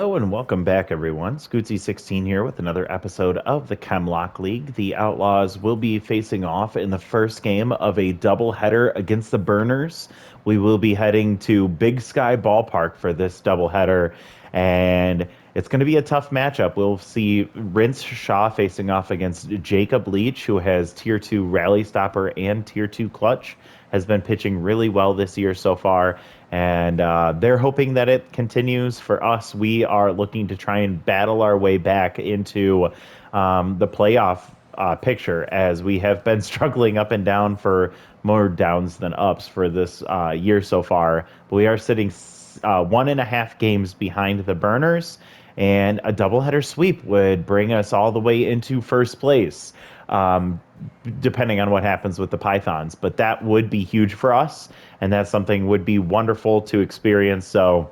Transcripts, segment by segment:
Hello and welcome back, everyone. Scootsy16 here with another episode of the Chemlock League. The Outlaws will be facing off in the first game of a doubleheader against the Burners. We will be heading to Big Sky Ballpark for this doubleheader, and it's going to be a tough matchup. We'll see Rince Shaw facing off against Jacob Leach, who has Tier 2 Rally Stopper and Tier 2 Clutch, has been pitching really well this year so far, and they're hoping that it continues. For us, we are looking to try and battle our way back into the playoff picture, as we have been struggling up and down for more downs than ups for this year so far. But we are sitting 1.5 games behind the Burners, and a doubleheader sweep would bring us all the way into first place. Um, Depending on what happens with the Pythons, but that would be huge for us, and that's something would be wonderful to experience. So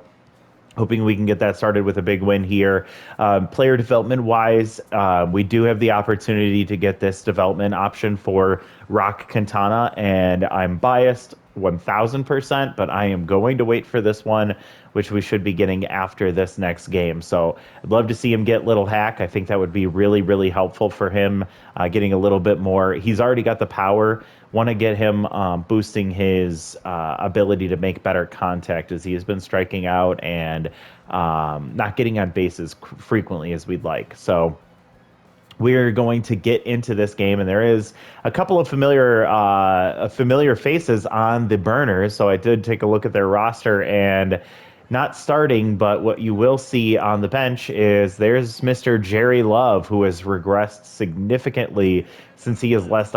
hoping we can get that started with a big win here. Player development wise, we do have the opportunity to get this development option for Rock Quintana, and I'm biased 1000%, but I am going to wait for this one, which we should be getting after this next game. So I'd love to see him get Little Hack. I think that would be really, really helpful for him, getting a little bit more. He's already got the power. Want to get him boosting his ability to make better contact, as he has been striking out and not getting on bases frequently as we'd like. So we're going to get into this game, and there is a couple of familiar faces on the Burners. So I did take a look at their roster, and not starting, but what you will see on the bench is there's Mr. Jerry Love, who has regressed significantly since he has left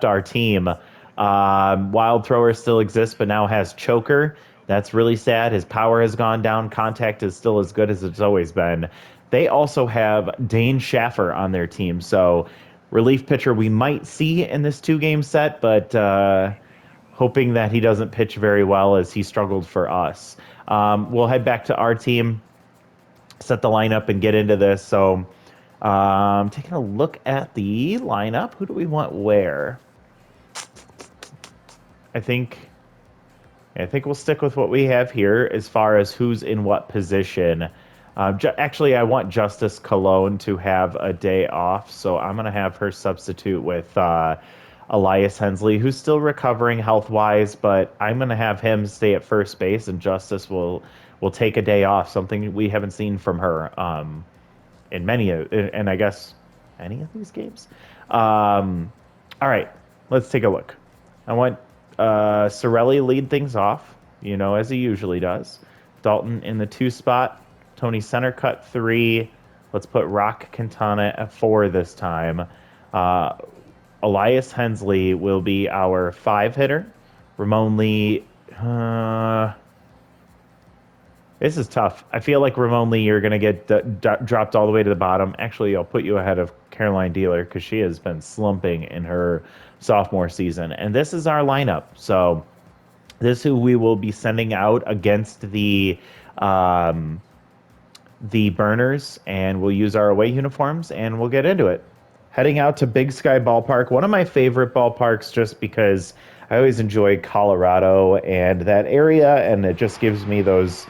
our team. Wild Thrower still exists, but now has Choker. That's really sad. His power has gone down. Contact is still as good as it's always been. They also have Dane Schaffer on their team, so relief pitcher we might see in this two-game set, but hoping that he doesn't pitch very well, as he struggled for us. We'll head back to our team, set the lineup, and get into this. So taking a look at the lineup, who do we want where? I think we'll stick with what we have here as far as who's in what position. Actually, I want Justice Cologne to have a day off, so I'm going to have her substitute with Elias Hensley, who's still recovering health-wise, but I'm going to have him stay at first base, and Justice will take a day off, something we haven't seen from her in and I guess any of these games. All right, let's take a look. I want Sorelli lead things off, as he usually does. Dalton in the 2 spot. Tony center cut 3. Let's put Rock Quintana at 4 this time. Elias Hensley will be our 5 hitter. Ramon Lee. This is tough. I feel like Ramon Lee, you're going to get dropped all the way to the bottom. Actually, I'll put you ahead of Caroline Dealer, because she has been slumping in her sophomore season. And this is our lineup. So this is who we will be sending out against the Burners, and we'll use our away uniforms, and we'll get into it. Heading out to Big Sky Ballpark, one of my favorite ballparks, just because I always enjoy Colorado and that area, and it just gives me those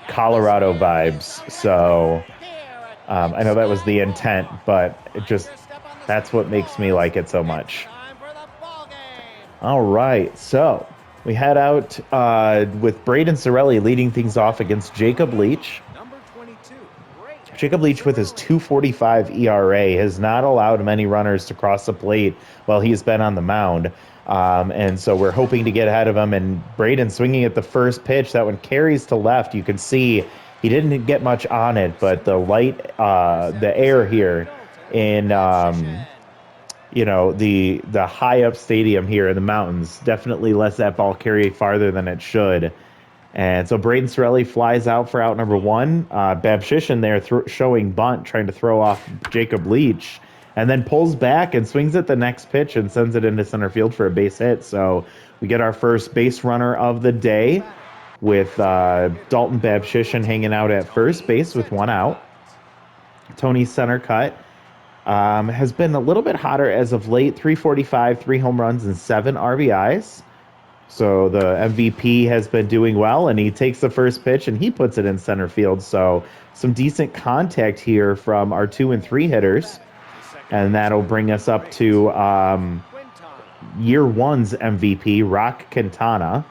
Colorado vibes. So I know that was the intent, but that's what makes me like it so much. All right, so we head out with Braden Sorelli leading things off against Jacob Leach. Jacob Leach, with his 2.45 ERA, has not allowed many runners to cross the plate while he's been on the mound. And so we're hoping to get ahead of him. And Braden swinging at the first pitch. That one carries to left. You can see he didn't get much on it, but the the air here in, the high up stadium here in the mountains definitely lets that ball carry farther than it should. And so Braden Sorelli flies out for out number 1. Babshishin there showing bunt, trying to throw off Jacob Leach, and then pulls back and swings at the next pitch and sends it into center field for a base hit. So we get our first base runner of the day, with Dalton Babshishin hanging out at first base with 1 out. Tony center cut has been a little bit hotter as of late. 345, 3 home runs, and 7 RBIs. So the MVP has been doing well, and he takes the first pitch and he puts it in center field. So some decent contact here from our 2 and 3 hitters, and that'll bring us up to year one's MVP, Rock Quintana,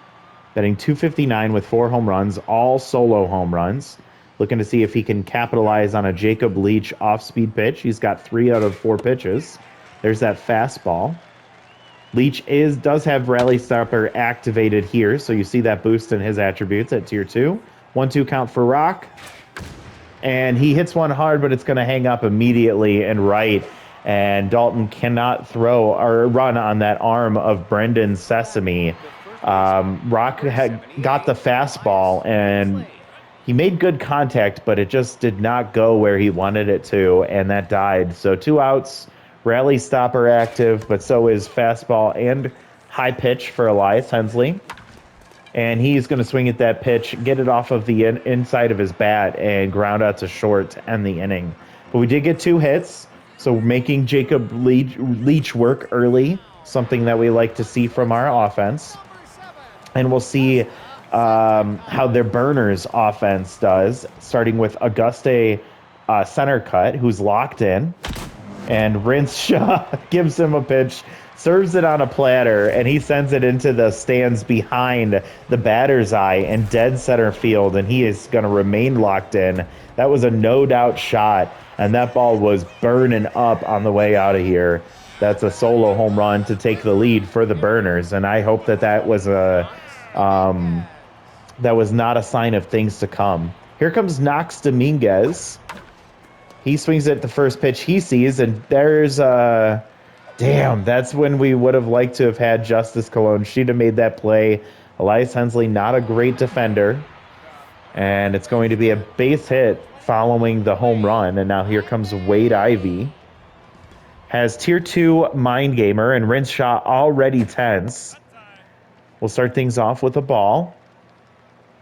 batting 259 with 4 home runs, all solo home runs. Looking to see if he can capitalize on a Jacob Leach off-speed pitch. He's got 3 out of 4 pitches. There's that fastball. Leach does have Rally Stopper activated here, so you see that boost in his attributes at tier 2. 1-2 count for Rock. And he hits one hard, but it's going to hang up immediately and right. And Dalton cannot throw or run on that arm of Brendan Sesame. Rock had got the fastball, and he made good contact, but it just did not go where he wanted it to, and that died. So 2 outs. Rally Stopper active, but so is fastball and high pitch for Elias Hensley. And he's going to swing at that pitch, get it off of the inside of his bat, and ground out to short to end the inning. But we did get 2 hits, so making Jacob Leach work early, something that we like to see from our offense. And we'll see how their Burners offense does, starting with Auguste center cut, who's locked in. And Rince Shaw gives him a pitch, serves it on a platter, and he sends it into the stands behind the batter's eye in dead center field, and he is going to remain locked in. That was a no-doubt shot, and that ball was burning up on the way out of here. That's a solo home run to take the lead for the Burners, and I hope that was not a sign of things to come. Here comes Knox Dominguez. He swings at the first pitch he sees, and there's damn, that's when we would have liked to have had Justice Cologne. She'd have made that play. Elias Hensley, not a great defender. And it's going to be a base hit following the home run. And now here comes Wade Ivey. Has tier 2 Mind Gamer, and Rince Shaw already tense. We'll start things off with a ball.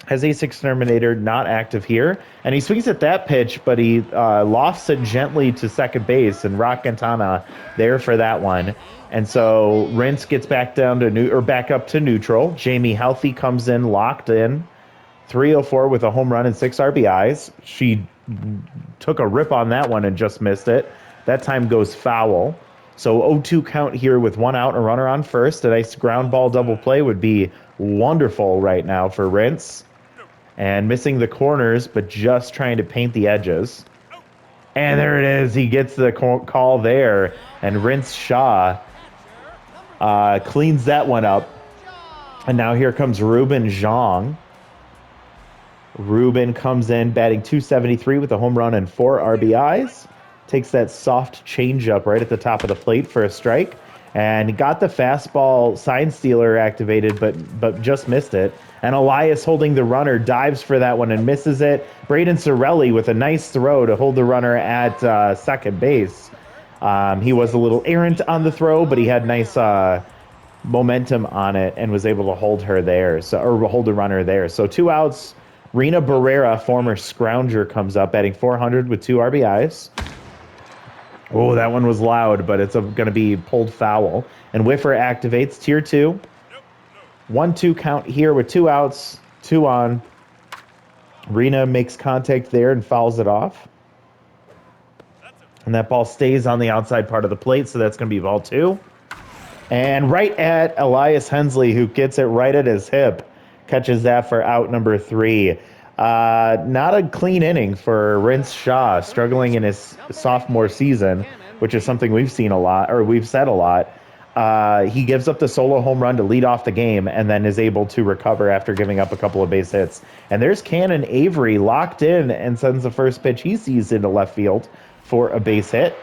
Has Ace Exterminator not active here, and he swings at that pitch, but he lofts it gently to second base, and Rock Quintana there for that one. And so Rince gets back down to back up to neutral. Jamie Healthy comes in, locked in, 304 with a home run and 6 RBIs. She took a rip on that one and just missed it. That time goes foul. So 0-2 count here with 1 out and a runner on first. A nice ground ball double play would be wonderful right now for Rince. And missing the corners, but just trying to paint the edges. And there it is. He gets the call there. And Rince Shaw cleans that one up. And now here comes Ruben Zhang. Ruben comes in batting 273 with a home run and 4 RBIs. Takes that soft changeup right at the top of the plate for a strike. And got the fastball sign stealer activated, but just missed it. And Elias, holding the runner, dives for that one and misses it. Braden Sorelli with a nice throw to hold the runner at second base. He was a little errant on the throw, but he had nice momentum on it and was able to hold her there, or hold the runner there. So 2 outs. Rena Barrera, former Scrounger, comes up batting 400 with 2 RBIs. Oh, that one was loud, but it's going to be pulled foul. And Whiffer activates tier 2. 1-2 count here with 2 outs, 2 on. Rena makes contact there and fouls it off. And that ball stays on the outside part of the plate, so that's going to be ball 2. And right at Elias Hensley, who gets it right at his hip, catches that for out number 3. Not a clean inning for Rince Shaw, struggling in his sophomore season, which is something we've seen a lot, or we've said a lot. He gives up the solo home run to lead off the game and then is able to recover after giving up a couple of base hits. And there's Cannon Avery locked in and sends the first pitch he sees into left field for a base hit.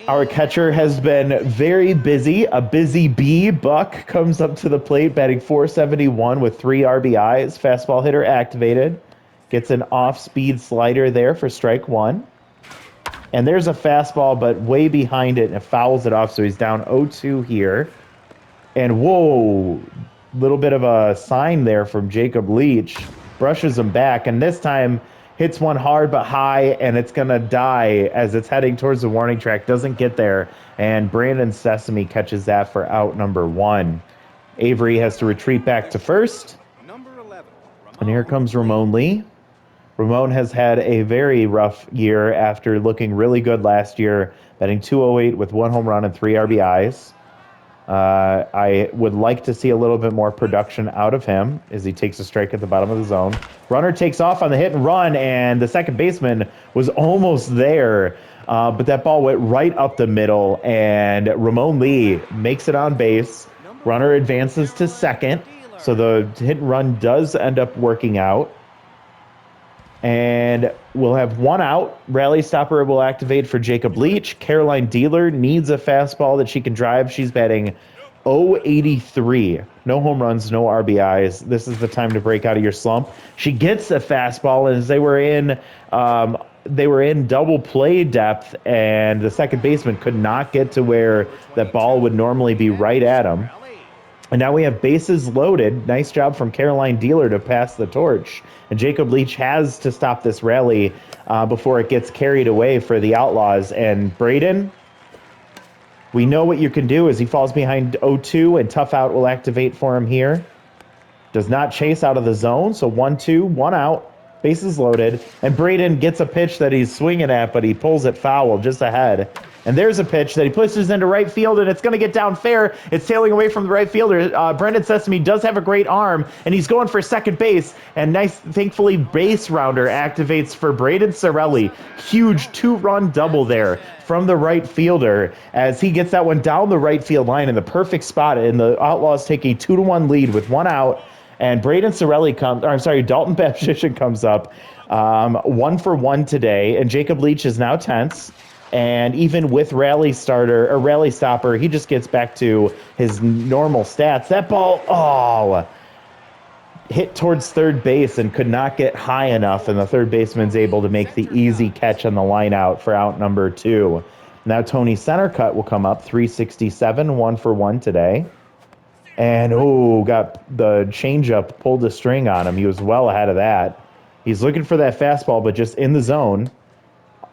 Our catcher has been very busy. A busy bee. Buck comes up to the plate, batting 471 with 3 RBIs. Fastball hitter activated. Gets an off-speed slider there for strike 1. And there's a fastball, but way behind it, and it fouls it off, so he's down 0-2 here. And whoa, little bit of a sign there from Jacob Leach. Brushes him back, and this time hits one hard but high, and it's going to die as it's heading towards the warning track. Doesn't get there, and Brandon Sesame catches that for out number 1. Avery has to retreat back to first. And here comes Ramon Lee. Ramon has had a very rough year after looking really good last year, batting .208 with 1 home run and 3 RBIs. I would like to see a little bit more production out of him as he takes a strike at the bottom of the zone. Runner takes off on the hit and run, and the second baseman was almost there, but that ball went right up the middle, and Ramon Lee makes it on base. Runner advances to second, so the hit and run does end up working out. And we'll have 1 out. Rally stopper will activate for Jacob Leach. Caroline Dealer needs a fastball that she can drive. She's batting .083. No home runs, no RBIs. This is the time to break out of your slump. She gets a fastball, and as they were in double play depth, and the second baseman could not get to where that ball would normally be right at him. And now we have bases loaded. Nice job from Caroline Dealer to pass the torch. And Jacob Leach has to stop this rally before it gets carried away for the Outlaws. And Braden, we know what you can do as he falls behind 0-2, and tough out will activate for him here. Does not chase out of the zone, so 1-2, 1 out, bases loaded. And Braden gets a pitch that he's swinging at, but he pulls it foul just ahead. And there's a pitch that he pushes into right field, and it's going to get down fair. It's sailing away from the right fielder. Brendan Sesame does have a great arm, and he's going for second base. And thankfully, base rounder activates for Braden Sorelli. Huge 2-run double there from the right fielder as he gets that one down the right field line in the perfect spot. And the Outlaws take a 2-1 lead with 1 out. And Dalton Babshishin comes up 1 for 1 today, and Jacob Leach is now tense. And even with rally stopper, he just gets back to his normal stats. That ball, hit towards third base and could not get high enough, and the third baseman's able to make the easy catch on the line out for out number 2. Now Tony Centercut will come up, 367, 1 for 1 today. And, got the changeup, pulled the string on him. He was well ahead of that. He's looking for that fastball, but just in the zone.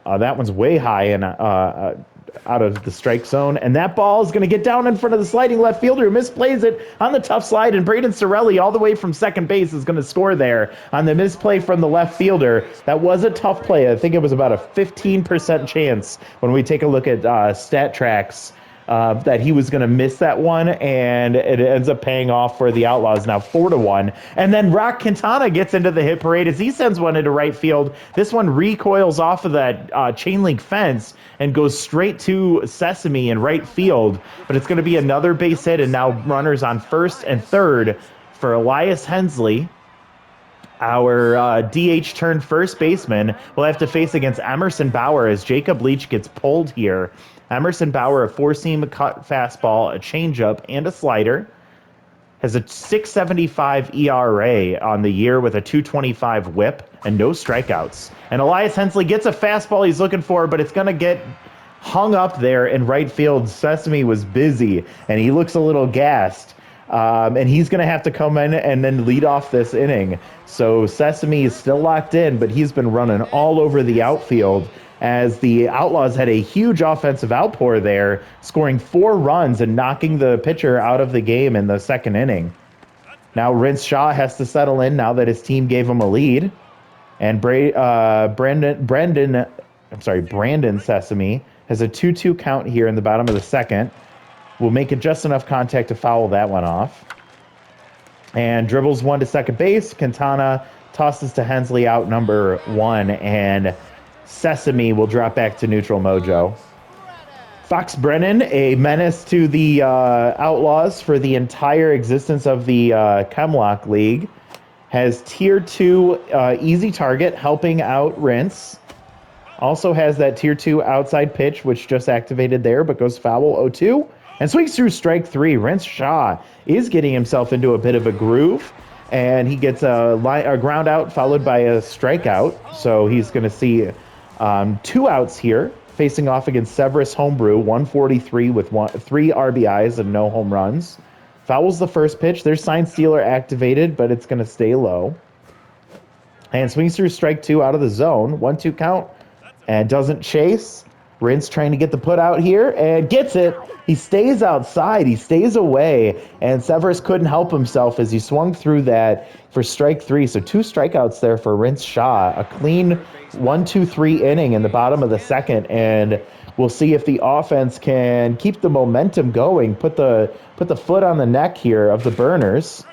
That one's way high and out of the strike zone. And that ball is going to get down in front of the sliding left fielder who misplays it on the tough slide. And Braden Sorelli, all the way from second base, is going to score there on the misplay from the left fielder. That was a tough play. I think it was about a 15% chance when we take a look at StatTrax that he was going to miss that one, and it ends up paying off for the Outlaws, now 4-1. And then Rock Quintana gets into the hit parade as he sends one into right field. This one recoils off of that chain link fence and goes straight to Sesame in right field, but it's going to be another base hit, and now runners on first and third for Elias Hensley. Our DH turned first baseman will have to face against Emerson Bauer as Jacob Leach gets pulled here. Emerson Bauer, a 4-seam cut fastball, a changeup, and a slider. Has a 6.75 ERA on the year with a 2.25 whip and no strikeouts. And Elias Hensley gets a fastball he's looking for, but it's going to get hung up there in right field. Sesame was busy, and he looks a little gassed. And he's going to have to come in and then lead off this inning. So Sesame is still locked in, but he's been running all over the outfield as the Outlaws had a huge offensive outpour there, scoring 4 runs and knocking the pitcher out of the game in the second inning. Now Rince Shaw has to settle in now that his team gave him a lead. And Brandon Sesame has a 2-2 count here in the bottom of the second. Will make it just enough contact to foul that one off. And dribbles one to second base. Quintana tosses to Hensley out number 1, and Sesame will drop back to neutral mojo. Fox Brennan, a menace to the Outlaws for the entire existence of the Chemlock League, has Tier 2 easy target, helping out Rince. Also has that Tier 2 outside pitch, which just activated there, but goes foul 0-2. And swings through strike 3. Rince Shaw is getting himself into a bit of a groove, and he gets a ground out followed by a strikeout. So he's going to see 2 outs here, facing off against Severus Homebrew, 143 with 3 RBIs and no home runs. Fouls the first pitch. There's Sign Stealer activated, but it's going to stay low. And swings through strike 2 out of the zone. 1-2 count, and doesn't chase. Rince trying to get the put out here and gets it. He stays outside. He stays away. And Severus couldn't help himself as he swung through that for strike 3. So 2 strikeouts there for Rince Shaw. A clean 1-2-3 inning in the bottom of the second. And we'll see if the offense can keep the momentum going. Put the foot on the neck here of the Burners.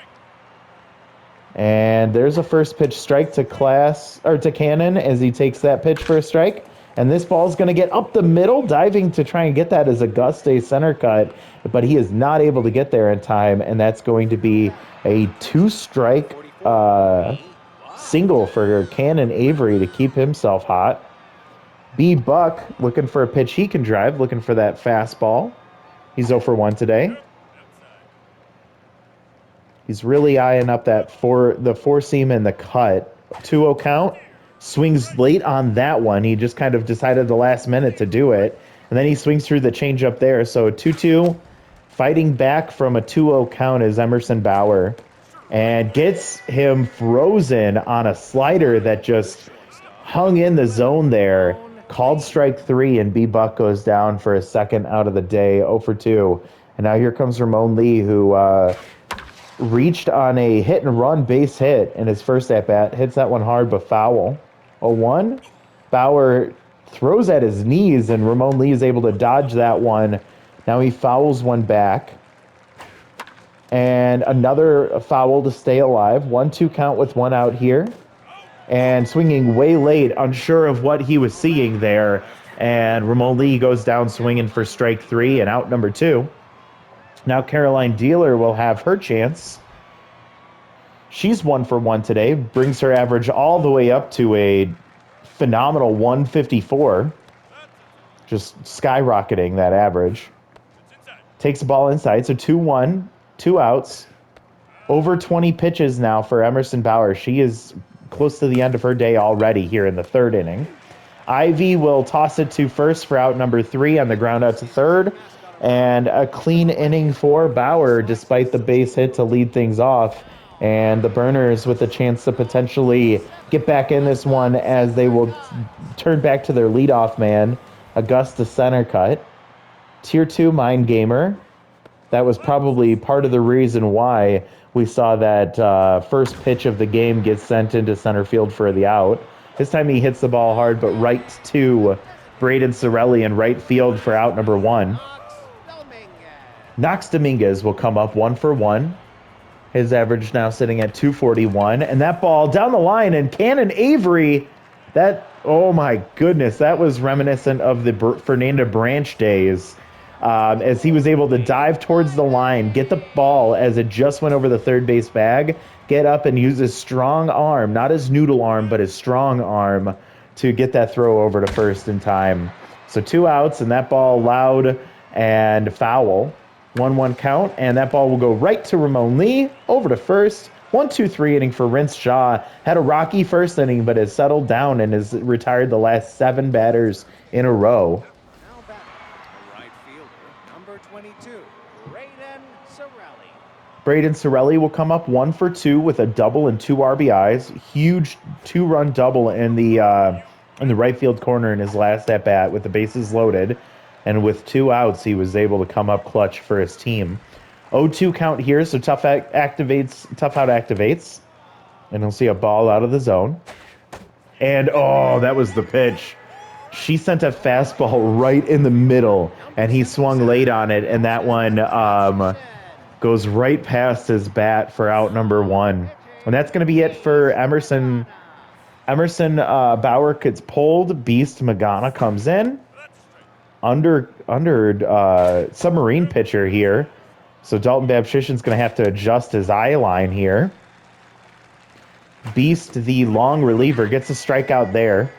And there's a first pitch strike to Cannon as he takes that pitch for a strike. And this ball's going to get up the middle, diving to try and get that as Auguste center cut, but he is not able to get there in time, and that's going to be a 2-strike single for Cannon Avery to keep himself hot. B. Buck looking for a pitch he can drive, looking for that fastball. He's 0 for 1 today. He's really eyeing up the four-seam and the cut. 2-0 count. Swings late on that one. He just kind of decided the last minute to do it. And then he swings through the changeup there. So 2-2, fighting back from a 2-0 count is Emerson Bauer. And gets him frozen on a slider that just hung in the zone there. Called strike 3, and B. Buck goes down for a second out of the day, 0 for 2. And now here comes Ramon Lee, who reached on a hit-and-run base hit in his first at-bat. Hits that one hard, but foul. 0-1. Bauer throws at his knees, and Ramon Lee is able to dodge that one. Now he fouls one back. And another foul to stay alive. 1-2 count with 1 out here. And swinging way late, unsure of what he was seeing there. And Ramon Lee goes down swinging for strike 3 and out number 2. Now Caroline Dealer will have her chance. She's 1 for 1 today, brings her average all the way up to a phenomenal 154. Just skyrocketing that average. Takes the ball inside, so 2-1, 2 outs. Over 20 pitches now for Emerson Bauer. She is close to the end of her day already here in the 3rd inning. Ivy will toss it to first for out number 3 on the ground out to 3rd. And a clean inning for Bauer despite the base hit to lead things off. And the Burners with a chance to potentially get back in this one as they will turn back to their leadoff man, Augusta center cut. Tier 2 Mind Gamer. That was probably part of the reason why we saw that first pitch of the game get sent into center field for the out. This time he hits the ball hard, but right to Braden Sorelli in right field for out number 1. Knox Dominguez will come up 1 for 1. His average now sitting at 241. And that ball down the line, and Cannon Avery, oh my goodness, that was reminiscent of the Fernanda Branch days. As he was able to dive towards the line, get the ball as it just went over the third base bag, get up and use his strong arm, not his noodle arm, but his strong arm to get that throw over to first in time. So 2 outs, and that ball loud and foul. 1-1 count, and that ball will go right to Ramon Lee, over to first. 1-2-3 inning for Rince Shaw. Had a rocky first inning, but has settled down and has retired the last 7 batters in a row. Now back, the right fielder, number 22, Braden Sorelli. Braden Sorelli will come up 1 for 2 with a double and 2 RBIs. Huge 2-run double in the right field corner in his last at bat with the bases loaded. And with 2 outs, he was able to come up clutch for his team. 0-2 count here, so tough out activates. And he'll see a ball out of the zone. And, oh, that was the pitch. She sent a fastball right in the middle, and he swung late on it, and that one goes right past his bat for out number 1. And that's going to be it for Emerson. Bauer gets pulled. Beast Magana comes in. Under submarine pitcher here. So Dalton Babchishin's going to have to adjust his eye line here. Beast, the long reliever, gets a strikeout there.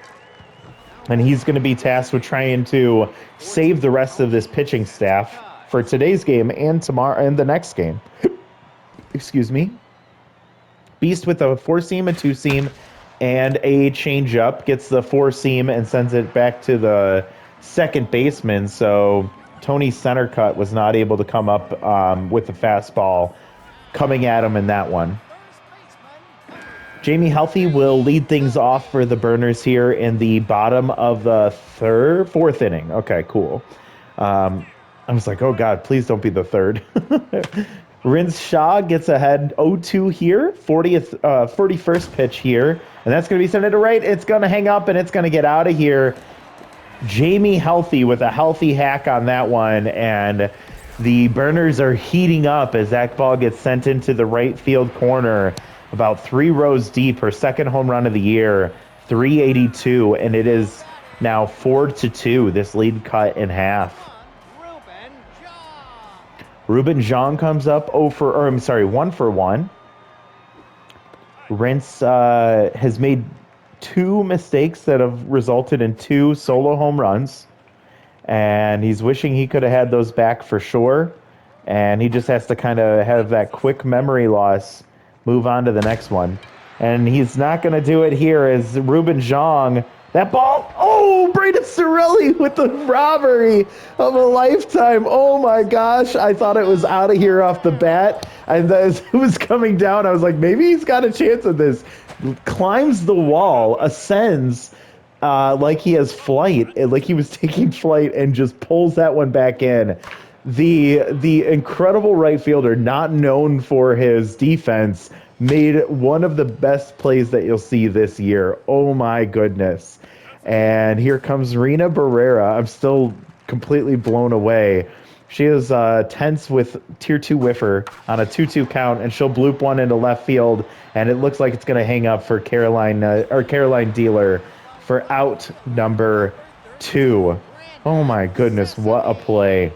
And he's going to be tasked with trying to save the rest of this pitching staff for today's game and tomorrow and the next game. Excuse me. Beast with a 4-seam, a 2-seam, and a changeup. Gets the 4-seam and sends it back to the second baseman, so Tony center cut was not able to come up with the fastball coming at him in that one. Jamie Healthy will lead things off for the Burners here in the bottom of the fourth inning. Okay, cool. I was like, oh God, please don't be the third. Rins Shaw gets ahead 0-2 here, 41st pitch here, and that's going to be sent to right. It's going to hang up and it's going to get out of here. Jamie Healthy with a healthy hack on that one, and the Burners are heating up as that ball gets sent into the right field corner, about 3 rows deep. Her second home run of the year, 382, and it is now 4-2. This lead cut in half. Ruben Zhang comes up 1 for 1. Rents has made 2 mistakes that have resulted in 2 solo home runs, and he's wishing he could have had those back for sure, and he just has to kind of have that quick memory loss, move on to the next one, and he's not going to do it here as Ruben Zhang, that ball, oh, Braden Sorelli with the robbery of a lifetime. Oh my gosh, I thought it was out of here off the bat, and as it was coming down, I was like, maybe he's got a chance of this. Climbs the wall, ascends like he has flight, like he was taking flight, and just pulls that one back in. The incredible right fielder, not known for his defense, made one of the best plays that you'll see this year. Oh my goodness. And here comes Rena Barrera. I'm still completely blown away. She is tense with tier 2 whiffer on a 2-2 count, and she'll bloop one into left field, and it looks like it's going to hang up for Caroline Dealer for out number 2. Oh my goodness, what a play.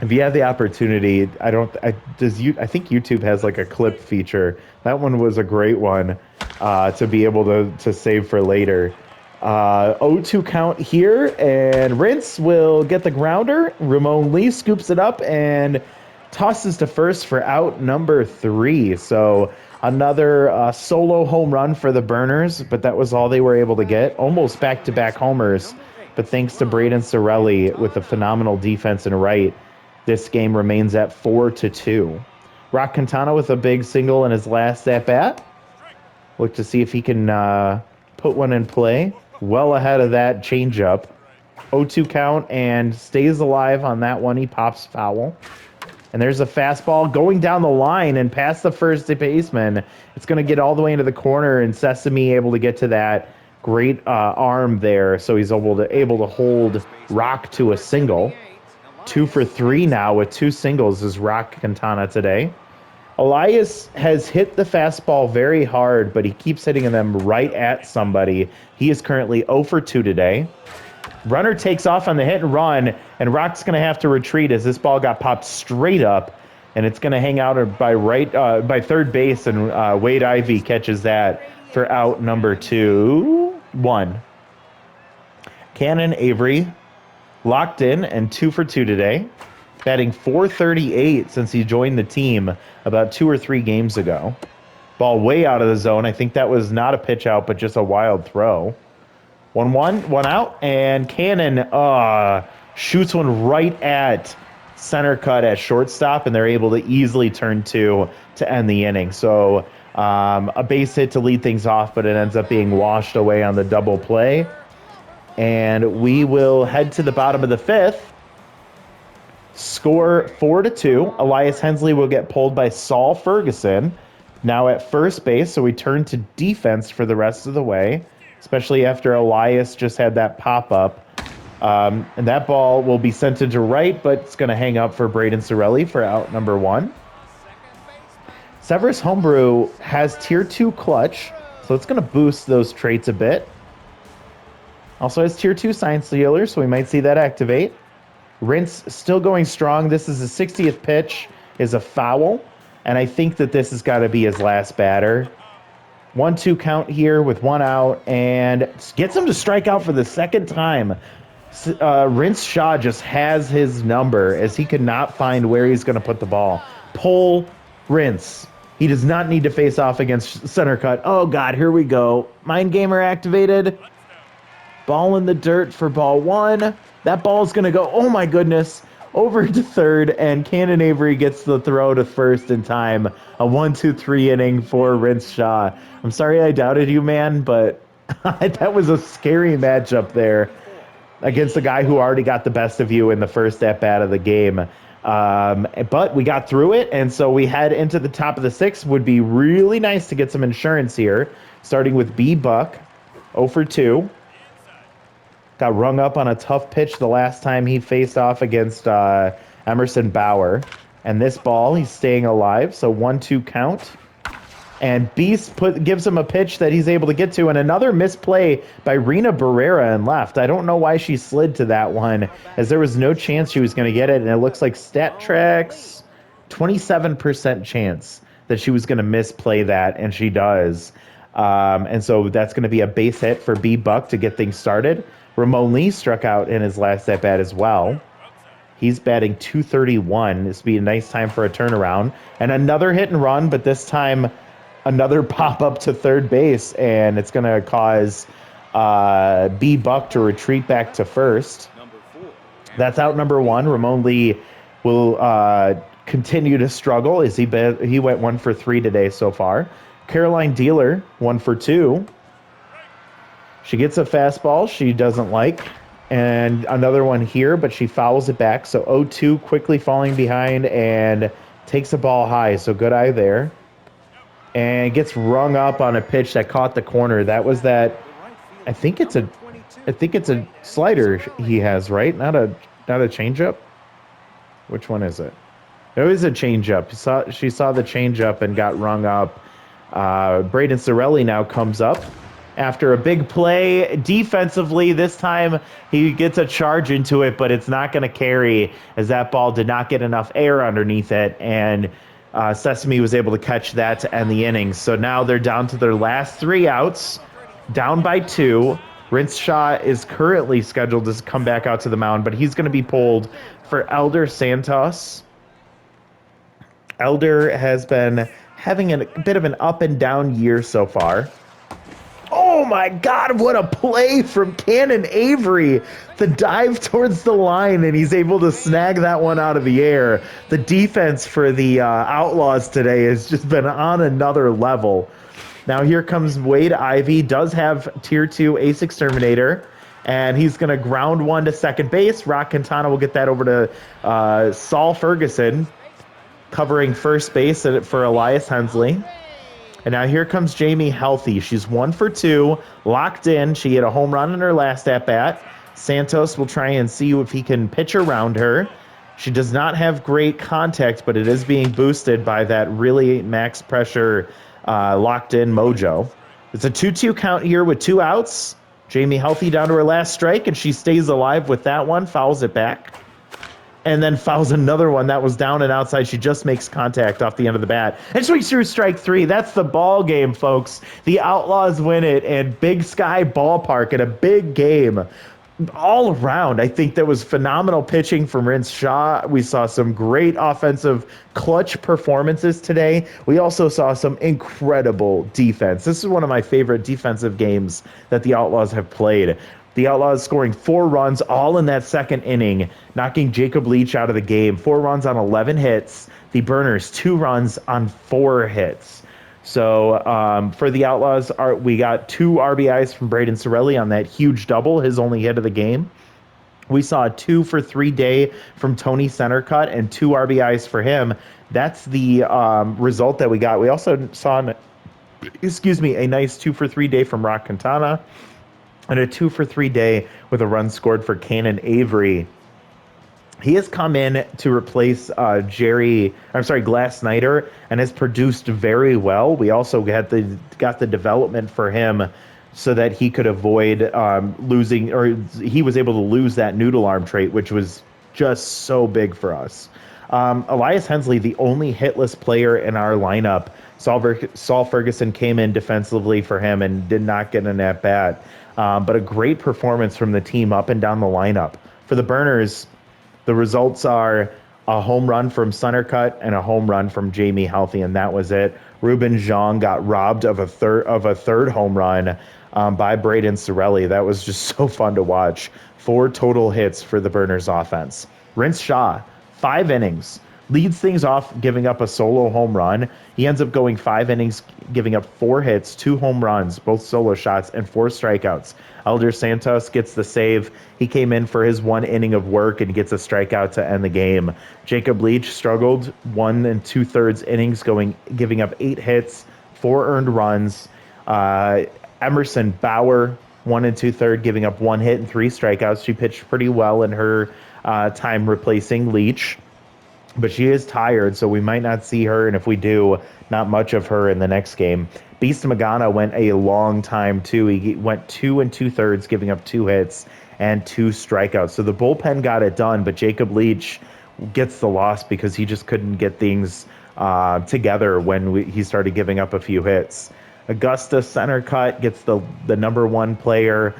If you have the opportunity, I think YouTube has like a clip feature. That one was a great one to be able to save for later. 0-2 count here, and Rince will get the grounder. Ramon Lee scoops it up and tosses to first for out number 3. So another solo home run for the Burners, but that was all they were able to get. Almost back-to-back homers, but thanks to Braden Sorelli with a phenomenal defense and right, this game remains at 4-2. Rock Quintana with a big single in his last at-bat. Look to see if he can put one in play. Well ahead of that changeup. 0-2 count and stays alive on that one. He pops foul. And there's a fastball going down the line and past the first baseman. It's going to get all the way into the corner, and Sesame able to get to that great arm there. So he's able to hold Rock to a single. 2 for 3 now with 2 singles is Rock Quintana today. Elias has hit the fastball very hard, but he keeps hitting them right at somebody. He is currently 0 for 2 today. Runner takes off on the hit and run, and Rock's going to have to retreat as this ball got popped straight up, and it's going to hang out by third base, and Wade Ivey catches that for out number 1. Cannon Avery locked in and 2 for 2 today, batting .438 since he joined the team about 2 or 3 games ago. Ball way out of the zone. I think that was not a pitch out, but just a wild throw. 1-1, 1 out, and Cannon shoots one right at center cut at shortstop, and they're able to easily turn 2 to end the inning. So a base hit to lead things off, but it ends up being washed away on the double play. And we will head to the bottom of the 5th. Score 4-2. Elias Hensley will get pulled by Saul Ferguson, now at first base, so we turn to defense for the rest of the way, especially after Elias just had that pop-up. And that ball will be sent into right, but it's going to hang up for Braden Sorelli for out number 1. Severus Homebrew has tier 2 clutch, so it's going to boost those traits a bit. Also has tier 2 Science Stealer, so we might see that activate. Rince still going strong. This is the 60th pitch, is a foul, and I think that this has got to be his last batter. 1-2 count here with 1 out, and gets him to strike out for the second time. Rince Shaw just has his number as he could not find where he's going to put the ball. Pull Rince. He does not need to face off against center cut. Oh, God, here we go. Mind Gamer activated. Ball in the dirt for ball 1. That ball is going to go. Oh, my goodness. over to third, and Cannon Avery gets the throw to first in time. A 1-2-3 inning for Rince Shaw. I'm sorry I doubted you, man, but that was a scary matchup there against a guy who already got the best of you in the first at-bat of the game. But we got through it, and so we head into the top of the sixth. Would be really nice to get some insurance here, starting with B. Buck, 0 for 2. Got rung up on a tough pitch the last time he faced off against Emerson Bauer. And this ball, he's staying alive, so 1-2 count. And Beast gives him a pitch that he's able to get to, and another misplay by Rena Barrera in left. I don't know why she slid to that one, as there was no chance she was going to get it, and it looks like StatTrack's 27% chance that she was going to misplay that, and she does. And so that's going to be a base hit for B. Buck to get things started. Ramon Lee struck out in his last at-bat as well. He's batting .231. This would be a nice time for a turnaround. And another hit and run, but this time another pop-up to third base, and it's going to cause B. Buck to retreat back to first. That's out number one. Ramon Lee will continue to struggle as he went 1 for 3 today so far. Caroline Dealer, 1 for 2. She gets a fastball she doesn't like, and another one here, but she fouls it back. So 0-2, quickly falling behind and takes the ball high. So good eye there. And gets rung up on a pitch that caught the corner. That was that. I think it's a slider he has, right? Not a changeup. Which one is it? It was a changeup. She saw the changeup and got rung up. Braden Sorelli now comes up after a big play defensively. This time he gets a charge into it, but it's not going to carry, as that ball did not get enough air underneath it, and Sesame was able to catch that to end the inning. So now they're down to their last 3 outs, down by 2. Rince Shaw is currently scheduled to come back out to the mound, but he's going to be pulled for Elder Santos. Elder has been having a bit of an up and down year so far. Oh my God, what a play from Cannon Avery. The dive towards the line, and he's able to snag that one out of the air. The defense for the Outlaws today has just been on another level. Now here comes Wade Ivey, does have Tier 2 Ace Exterminator, and he's going to ground one to second base. Rock Quintana will get that over to Saul Ferguson, covering first base for Elias Hensley. And now here comes Jamie Healthy. She's 1 for 2, locked in. She hit a home run in her last at-bat. Santos will try and see if he can pitch around her. She does not have great contact, but it is being boosted by that really max pressure locked-in mojo. It's a 2-2 count here with 2 outs. Jamie Healthy down to her last strike, and she stays alive with that one, fouls it back. And then fouls another one that was down and outside. She just makes contact off the end of the bat. And swings through strike 3. That's the ball game, folks. The Outlaws win it, and Big Sky Ballpark in a big game. All around, I think there was phenomenal pitching from Rince Shaw. We saw some great offensive clutch performances today. We also saw some incredible defense. This is one of my favorite defensive games that the Outlaws have played. The Outlaws scoring 4 runs all in that second inning, knocking Jacob Leach out of the game. 4 runs on 11 hits. The Burners, 2 runs on 4 hits. So for the Outlaws, we got 2 RBIs from Braden Sorelli on that huge double, his only hit of the game. We saw a 2 for 3 day from Tony Centercut and 2 RBIs for him. That's the result that we got. We also saw, a nice 2 for 3 day from Rock Quintana, and a 2 for 3 day with a run scored for Cannon Avery. He has come in to replace Glass Snyder, and has produced very well. We also got the development for him so that he could avoid losing, or he was able to lose that noodle arm trait, which was just so big for us. Elias Hensley, the only hitless player in our lineup. Saul Ferguson came in defensively for him and did not get an at-bat. But a great performance from the team up and down the lineup. For the Burners, the results are a home run from Centercut and a home run from Jamie Healthy, and that was it. Ruben Zhang got robbed of a third home run by Braden Sorelli. That was just so fun to watch. 4 total hits for the Burners offense. Rince Shaw, 5 innings, leads things off giving up a solo home run. He ends up going 5 innings, giving up 4 hits, 2 home runs, both solo shots, and 4 strikeouts. Elder Santos gets the save. He came in for his 1 inning of work and gets a strikeout to end the game. Jacob Leach struggled 1 2/3 innings, giving up 8 hits, 4 earned runs. Emerson Bauer, 1 2/3, giving up 1 hit and 3 strikeouts. She pitched pretty well in her time replacing Leach, but she is tired, so we might not see her, and if we do, not much of her in the next game. Beast Magana went a long time too. He went 2 2/3, giving up 2 hits and 2 strikeouts. So the bullpen got it done, but Jacob Leach gets the loss because he just couldn't get things together when he started giving up a few hits. Augusta Centercut gets the number 1 player.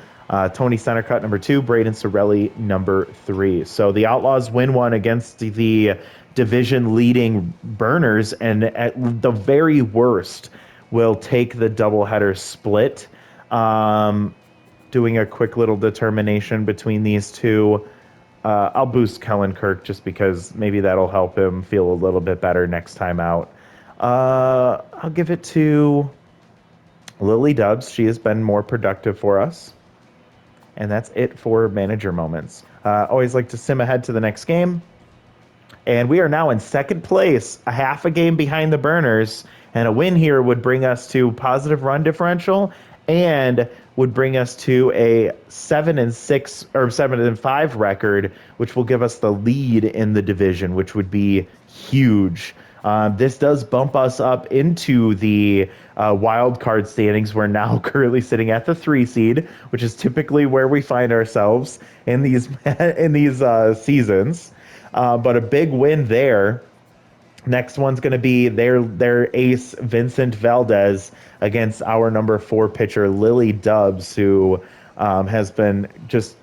Tony Centercut number 2, Braden Sorelli number 3. So the Outlaws win one against the division leading Burners, and at the very worst will take the doubleheader split. Doing a quick little determination between these two. I'll boost Kellen Kirk just because maybe that'll help him feel a little bit better next time out. I'll give it to Lily Dubs. She has been more productive for us. And that's it for manager moments. Always like to sim ahead to the next game. And we are now in second place, a half a game behind the Burners. And a win here would bring us to positive run differential and would bring us to a 7-6 or 7-5 record, which will give us the lead in the division, which would be huge. This does bump us up into the wild card standings. We're now currently sitting at the 3 seed, which is typically where we find ourselves in these seasons. But a big win there. Next one's going to be their ace, Vincent Valdez, against our number 4 pitcher, Lily Dubs, who has been just...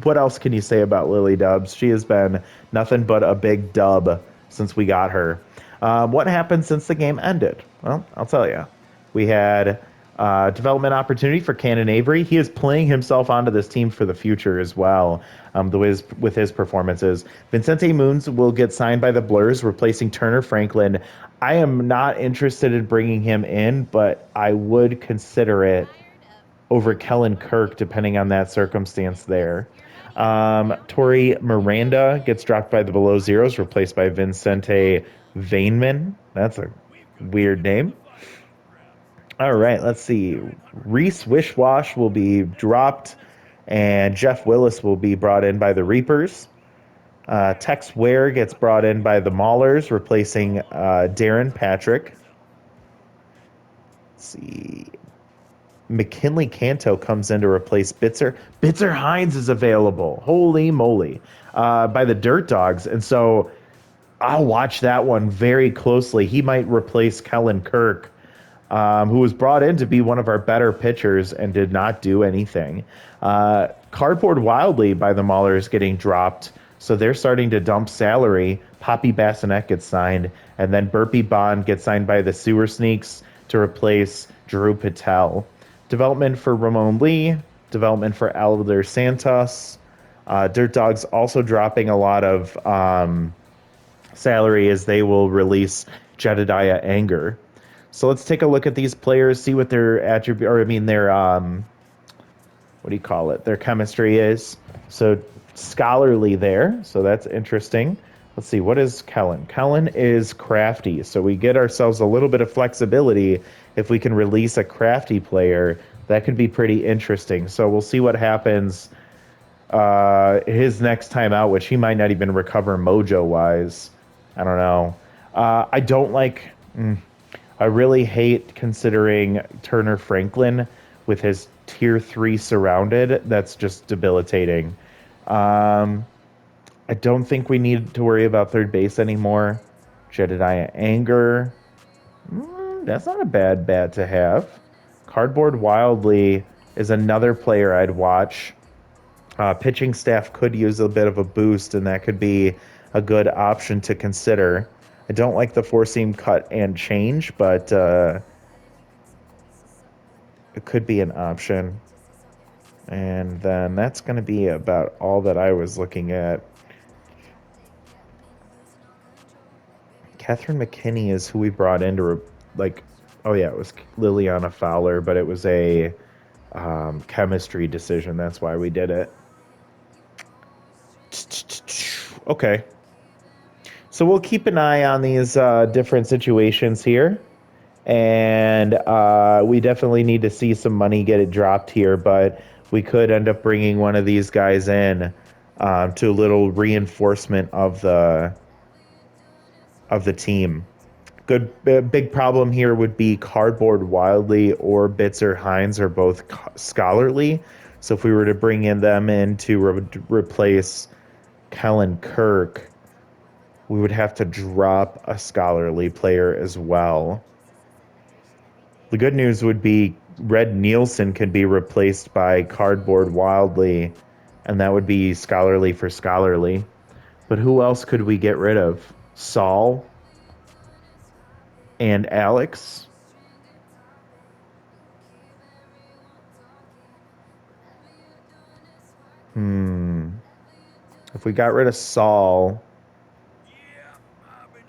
what else can you say about Lily Dubs? She has been nothing but a big dub since we got her. What happened since the game ended? Well, I'll tell you. We had development opportunity for Cannon Avery. He is playing himself onto this team for the future as well, with his performances. Vincente Moons will get signed by the Blurs, replacing Turner Franklin. I am not interested in bringing him in, but I would consider it over Kellen Kirk, depending on that circumstance there. Tori Miranda gets dropped by the Below Zeros, replaced by Vincente Vainman. That's a weird name. All right, let's see. Reese Wishwash will be dropped, and Jeff Willis will be brought in by the Reapers. Tex Ware gets brought in by the Maulers, replacing Darren Patrick. Let's see. McKinley Canto comes in to replace Bitzer. Bitzer Hines is available. Holy moly. By the Dirt Dogs. And so I'll watch that one very closely. He might replace Kellen Kirk, who was brought in to be one of our better pitchers and did not do anything. Cardboard Wildly by the Maulers getting dropped, so they're starting to dump salary. Poppy Bassinet gets signed, and then Burpee Bond gets signed by the Sewer Sneaks to replace Drew Patel. Development for Ramon Lee, development for Alder Santos. Dirt Dogs also dropping a lot of salary as they will release Jedediah Anger. So let's take a look at these players, see what their their chemistry is. So Scholarly there, so that's interesting. Let's see, what is Kellen? Kellen is crafty, so we get ourselves a little bit of flexibility if we can release a crafty player. That could be pretty interesting. So we'll see what happens his next time out, which he might not even recover mojo-wise. I don't know. I don't like... I really hate considering Turner Franklin with his tier 3 surrounded. That's just debilitating. I don't think we need to worry about third base anymore. Jedediah Anger. That's not a bad bat to have. Cardboard Wildly is another player I'd watch. Pitching staff could use a bit of a boost, and that could be a good option to consider. I don't like the four-seam cut and change, but it could be an option. And then that's going to be about all that I was looking at. Catherine McKinney is who we brought in to, like, oh yeah, it was Liliana Fowler, but it was a chemistry decision. That's why we did it. Okay. So we'll keep an eye on these different situations here. And we definitely need to see some money get it dropped here, but we could end up bringing one of these guys in to a little reinforcement of the team. Good big problem here would be Cardboard Wildly or Bitzer Hines are both scholarly. So if we were to bring in them in to replace Kellen Kirk, we would have to drop a scholarly player as well. The good news would be Red Nielsen could be replaced by Cardboard Wildly, and that would be scholarly for scholarly. But who else could we get rid of? Saul and Alex? If we got rid of Saul,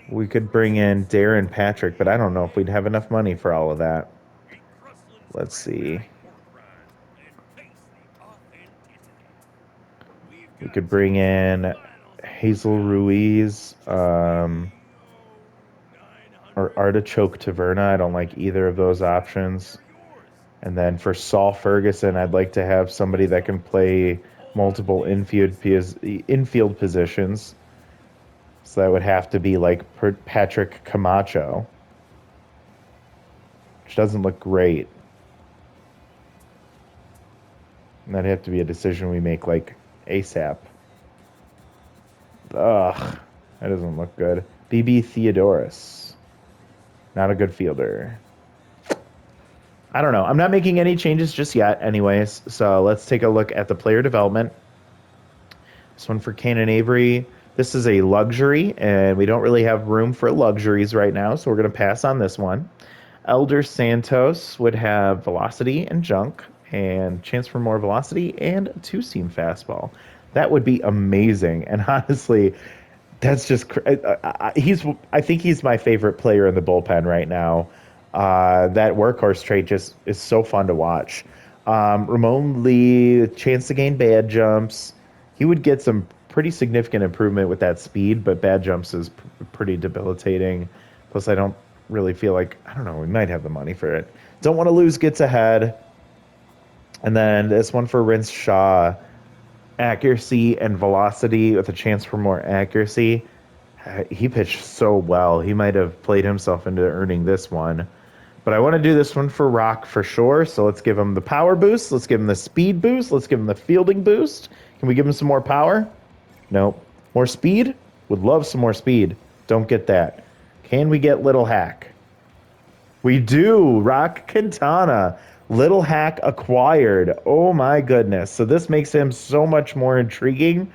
we could bring in Darren Patrick, but I don't know if we'd have enough money for all of that. Let's see. We could bring in Hazel Ruiz or Artichoke Taverna. I don't like either of those options. And then for Saul Ferguson, I'd like to have somebody that can play multiple infield positions. So that would have to be like Patrick Camacho, which doesn't look great. And that'd have to be a decision we make like ASAP. Ugh, that doesn't look good. BB Theodorus, not a good fielder. I don't know. I'm not making any changes just yet, anyways. So let's take a look at the player development. This one for Cannon Avery. This is a luxury, and we don't really have room for luxuries right now, so we're going to pass on this one. Elder Santos would have velocity and junk, and chance for more velocity and a two-seam fastball. That would be amazing. And honestly, that's just I think he's my favorite player in the bullpen right now. That workhorse trait just is so fun to watch. Ramon Lee, chance to gain bad jumps. He would get some pretty significant improvement with that speed, but bad jumps is pretty debilitating. Plus, I don't really feel like, I don't know, we might have the money for it. Don't want to lose gets ahead. And then this one for Rince Shaw. Accuracy and velocity with a chance for more accuracy. He pitched so well. He might have played himself into earning this one. But I want to do this one for Rock for sure. So let's give him the power boost. Let's give him the speed boost. Let's give him the fielding boost. Can we give him some more power? Nope. More speed? Would love some more speed. Don't get that. Can we get Little Hack? We do. Rock Quintana. Little Hack acquired. Oh my goodness. So this makes him so much more intriguing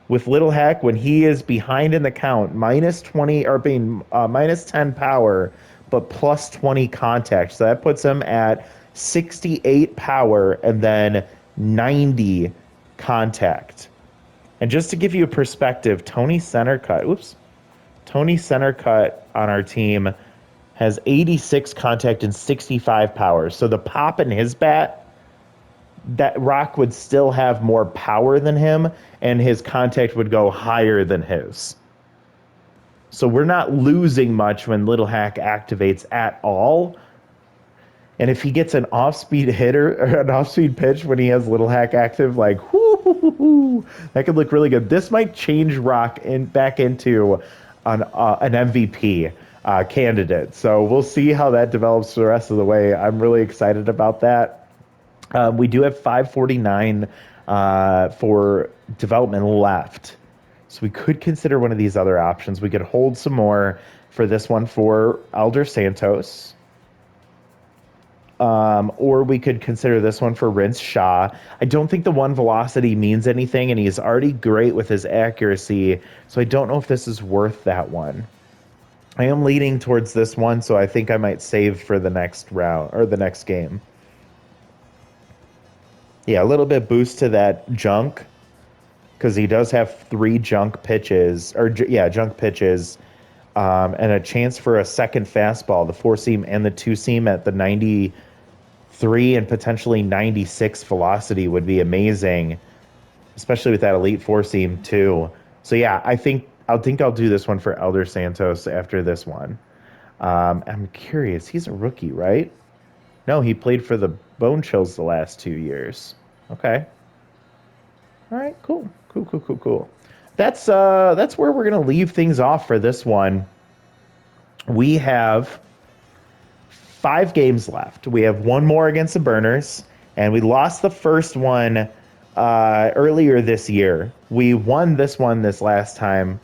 with Little Hack when he is behind in the count, minus 20 or being minus 10 power, but plus 20 contact. So that puts him at 68 power and then 90 contact. And just to give you a perspective, Tony Centercut on our team has 86 contact and 65 power. So the pop in his bat, that Rock would still have more power than him, and his contact would go higher than his. So we're not losing much when Little Hack activates at all. And if he gets an off-speed hitter or an off-speed pitch when he has Little Hack active, like, that could look really good. This might change Rock back into an MVP candidate. So we'll see how that develops the rest of the way. I'm really excited about that. We do have 549 for development left. So we could consider one of these other options. We could hold some more for this one for Elder Santos. Or we could consider this one for Rince Shaw. I don't think the one velocity means anything, and he's already great with his accuracy. So I don't know if this is worth that one. I am leaning towards this one, so I think I might save for the next round or the next game. Yeah, a little bit boost to that junk because he does have three junk pitches, or yeah, junk pitches, and a chance for a second fastball, the four seam and the two seam at the 93 and potentially 96 velocity would be amazing, especially with that elite four seam too. So yeah, I think I'll do this one for Elder Santos after this one. I'm curious. He's a rookie, right? No, he played for the Bone Chills the last 2 years. Okay. All right. Cool. Cool. Cool. Cool. Cool. That's where we're gonna leave things off for this one. We have 5 games left. We have one more against the Burners, and we lost the first one earlier this year. We won this one this last time,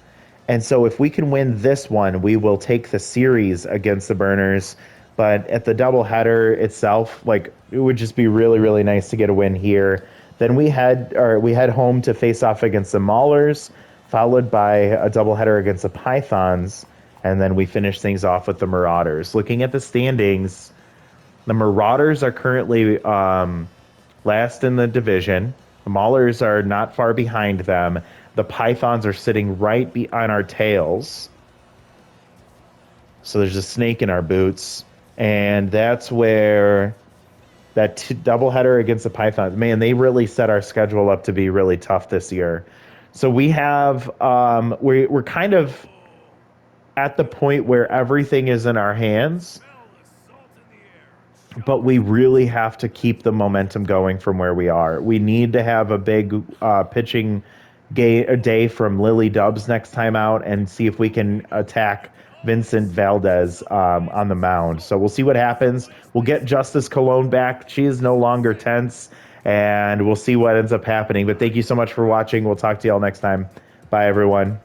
and so if we can win this one, we will take the series against the Burners. But at the doubleheader itself, like it would just be really, really nice to get a win here. Then we head home to face off against the Maulers, followed by a doubleheader against the Pythons, and then we finish things off with the Marauders. Looking at the standings, the Marauders are currently last in the division. The Maulers are not far behind them. The Pythons are sitting right on our tails. So there's a snake in our boots. And that's where that doubleheader against the Pythons, man, they really set our schedule up to be really tough this year. So we have, we're kind of at the point where everything is in our hands, but we really have to keep the momentum going from where we are. We need to have a big pitching day from Lily Dubs next time out and see if we can attack Vincent Valdez on the mound. So we'll see what happens. We'll get Justice Cologne back. She is no longer tense, and we'll see what ends up happening. But thank you so much for watching. We'll talk to y'all next time. Bye, everyone.